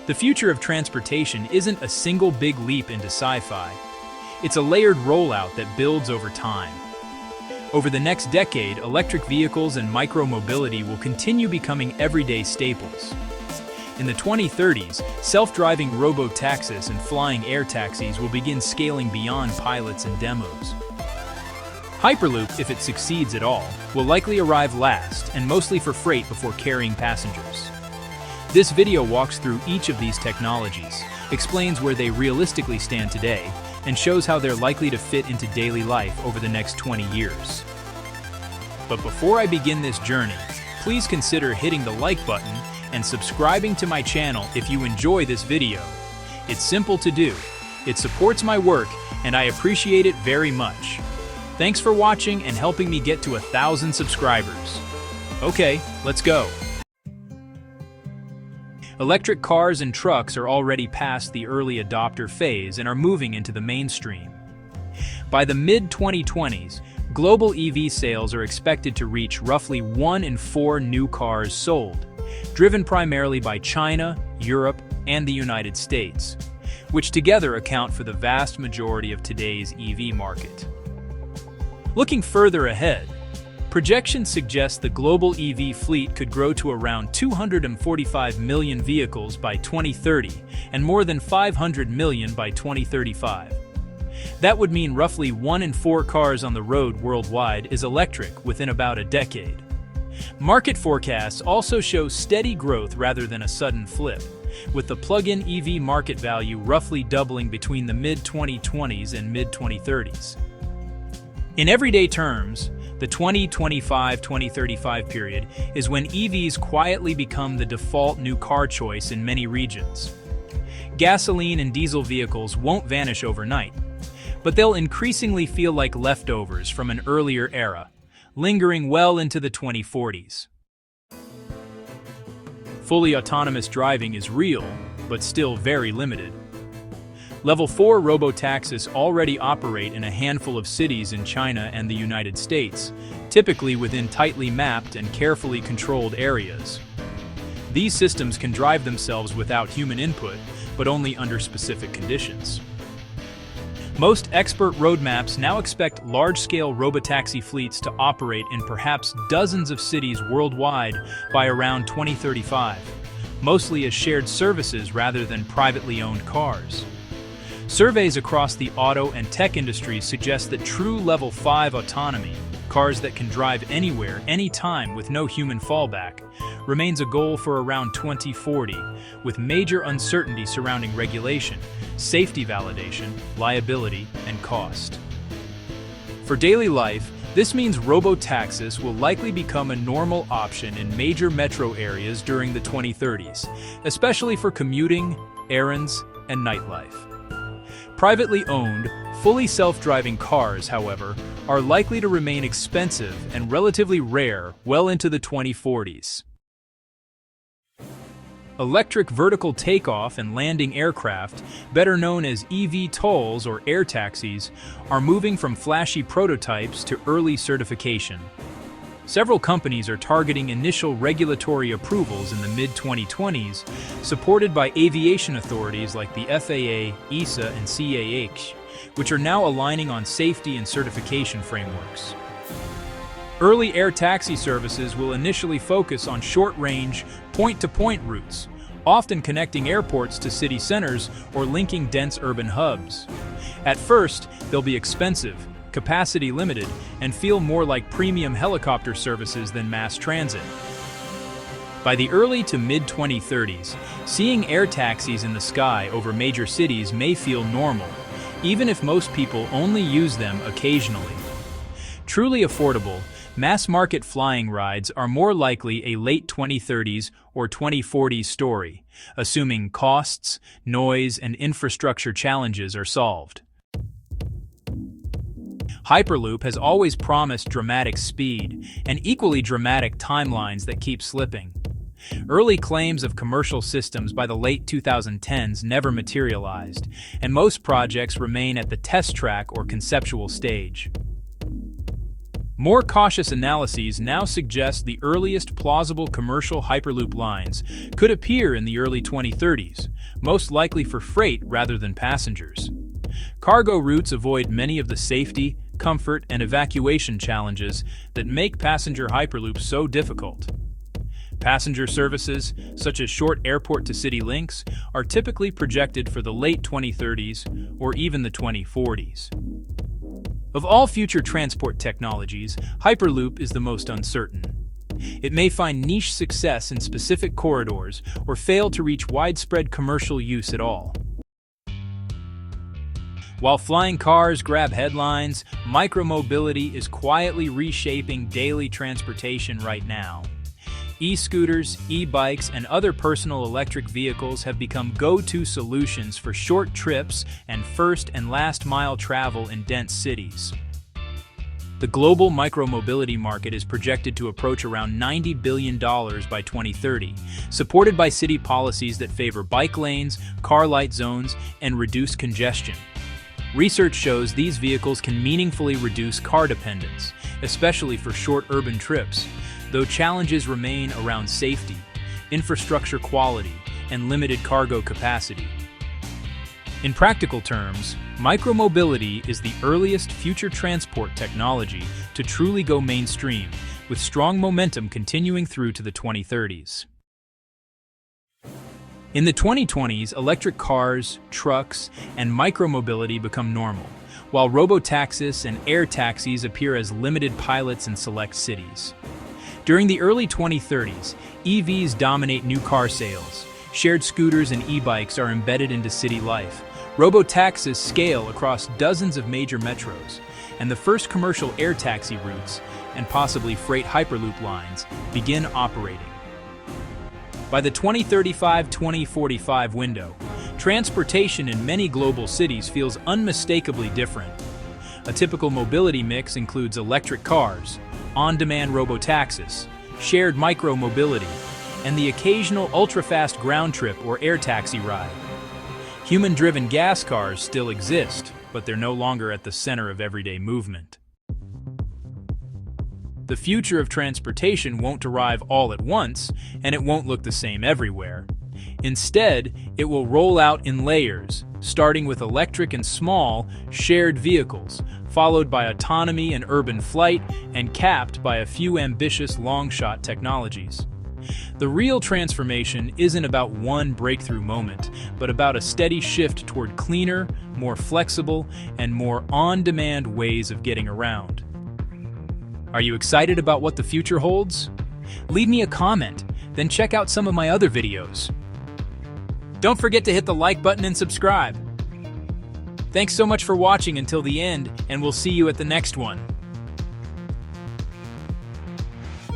The future of transportation isn't a single big leap into sci-fi. It's a layered rollout that builds over time. Over the next decade, electric vehicles and micromobility will continue becoming everyday staples. In the 2030s, self-driving robotaxis and flying air taxis will begin scaling beyond pilots and demos. Hyperloop, if it succeeds at all, will likely arrive last and mostly for freight before carrying passengers. This video walks through each of these technologies, explains where they realistically stand today, and shows how they're likely to fit into daily life over the next 20 years. But before I begin this journey, please consider hitting the like button and subscribing to my channel if you enjoy this video. It's simple to do, it supports my work, and I appreciate it very much. Thanks for watching and helping me get to 1,000 subscribers. Okay, let's go. Electric cars and trucks are already past the early adopter phase and are moving into the mainstream. By the mid-2020s, global EV sales are expected to reach roughly 1 in 4 new cars sold, driven primarily by China, Europe, and the United States, which together account for the vast majority of today's EV market. Looking further ahead, projections suggest the global EV fleet could grow to around 245 million vehicles by 2030 and more than 500 million by 2035. That would mean roughly 1 in 4 cars on the road worldwide is electric within about a decade. Market forecasts also show steady growth rather than a sudden flip, with the plug-in EV market value roughly doubling between the mid-2020s and mid-2030s. In everyday terms, the 2025-2035 period is when EVs quietly become the default new car choice in many regions. Gasoline and diesel vehicles won't vanish overnight, but they'll increasingly feel like leftovers from an earlier era, lingering well into the 2040s. Fully autonomous driving is real, but still very limited. Level 4 robotaxis already operate in a handful of cities in China and the United States, typically within tightly mapped and carefully controlled areas. These systems can drive themselves without human input, but only under specific conditions. Most expert roadmaps now expect large-scale robotaxi fleets to operate in perhaps dozens of cities worldwide by around 2035, mostly as shared services rather than privately owned cars. Surveys across the auto and tech industries suggest that true Level 5 autonomy, cars that can drive anywhere, anytime with no human fallback, remains a goal for around 2040, with major uncertainty surrounding regulation, safety validation, liability, and cost. For daily life, this means robotaxis will likely become a normal option in major metro areas during the 2030s, especially for commuting, errands, and nightlife. Privately owned, fully self-driving cars, however, are likely to remain expensive and relatively rare well into the 2040s. Electric vertical takeoff and landing aircraft, better known as eVTOLs or air taxis, are moving from flashy prototypes to early certification. Several companies are targeting initial regulatory approvals in the mid-2020s, supported by aviation authorities like the FAA, EASA, and CAH, which are now aligning on safety and certification frameworks. Early air taxi services will initially focus on short-range, point-to-point routes, often connecting airports to city centers or linking dense urban hubs. At first, they'll be expensive, capacity limited, and feel more like premium helicopter services than mass transit. By the early to mid-2030s, seeing air taxis in the sky over major cities may feel normal, even if most people only use them occasionally. Truly affordable, mass-market flying rides are more likely a late 2030s or 2040s story, assuming costs, noise, and infrastructure challenges are solved. Hyperloop has always promised dramatic speed and equally dramatic timelines that keep slipping. Early claims of commercial systems by the late 2010s never materialized, and most projects remain at the test track or conceptual stage. More cautious analyses now suggest the earliest plausible commercial Hyperloop lines could appear in the early 2030s, most likely for freight rather than passengers. Cargo routes avoid many of the safety, comfort, and evacuation challenges that make passenger Hyperloops so difficult. Passenger services, such as short airport-to-city links, are typically projected for the late 2030s or even the 2040s. Of all future transport technologies, Hyperloop is the most uncertain. It may find niche success in specific corridors or fail to reach widespread commercial use at all. While flying cars grab headlines, micromobility is quietly reshaping daily transportation right now. E-scooters, e-bikes, and other personal electric vehicles have become go-to solutions for short trips and first and last mile travel in dense cities. The global micromobility market is projected to approach around $90 billion by 2030, supported by city policies that favor bike lanes, car light zones, and reduce congestion. Research shows these vehicles can meaningfully reduce car dependence, especially for short urban trips, though challenges remain around safety, infrastructure quality, and limited cargo capacity. In practical terms, micromobility is the earliest future transport technology to truly go mainstream, with strong momentum continuing through to the 2030s. In the 2020s, electric cars, trucks, and micromobility become normal, while robotaxis and air taxis appear as limited pilots in select cities. During the early 2030s, EVs dominate new car sales. Shared scooters and e-bikes are embedded into city life. Robotaxis scale across dozens of major metros, and the first commercial air taxi routes, and possibly freight Hyperloop lines, begin operating. By the 2035-2045 window, transportation in many global cities feels unmistakably different. A typical mobility mix includes electric cars, on-demand robotaxis, shared micromobility, and the occasional ultra-fast ground trip or air taxi ride. Human-driven gas cars still exist, but they're no longer at the center of everyday movement. The future of transportation won't arrive all at once, and it won't look the same everywhere. Instead, it will roll out in layers, starting with electric and small, shared vehicles, followed by autonomy and urban flight, and capped by a few ambitious long-shot technologies. The real transformation isn't about one breakthrough moment, but about a steady shift toward cleaner, more flexible, and more on-demand ways of getting around. Are you excited about what the future holds? Leave me a comment, then check out some of my other videos. Don't forget to hit the like button and subscribe. Thanks so much for watching until the end, and we'll see you at the next one.